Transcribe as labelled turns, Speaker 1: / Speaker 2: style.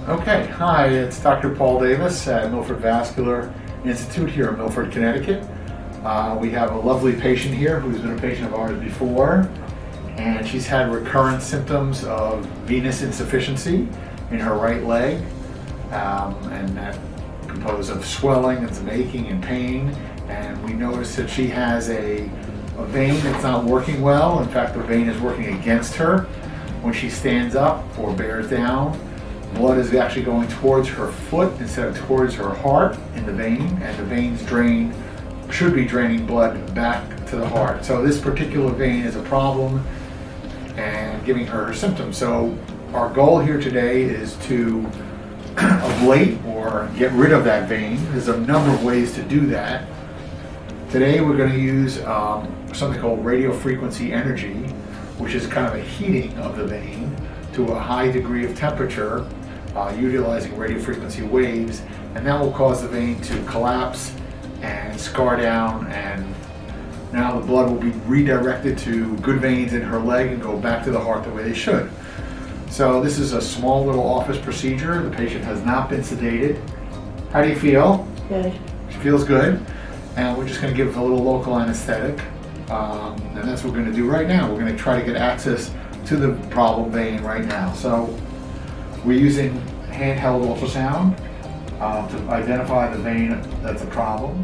Speaker 1: Okay, hi, it's Dr. Paul Davis at Milford Vascular Institute here in Milford, Connecticut. We have a lovely patient here who's been a patient of ours before, and she's had recurrent symptoms of venous insufficiency in her right leg, and that composed of swelling and some aching and pain. And we noticed that she has a vein that's not working well. In fact, the vein is working against her. When she stands up or bears down, blood is actually going towards her foot instead of towards her heart in the vein, and the veins should be draining blood back to the heart. So this particular vein is a problem and giving her symptoms. So our goal here today is to ablate or get rid of that vein. There's a number of ways to do that. Today we're going to use something called radiofrequency energy, which is kind of a heating of the vein to a high degree of temperature, utilizing radiofrequency waves, and that will cause the vein to collapse and scar down, and now the blood will be redirected to good veins in her leg and go back to the heart the way they should. So this is a small little office procedure. The patient has not been sedated. How do you feel?
Speaker 2: Good.
Speaker 1: She feels good. And we're just going to give a little local anesthetic, and that's what we're going to do right now. We're going to try to get access to the problem vein right now. So we're using handheld ultrasound to identify the vein that's a problem.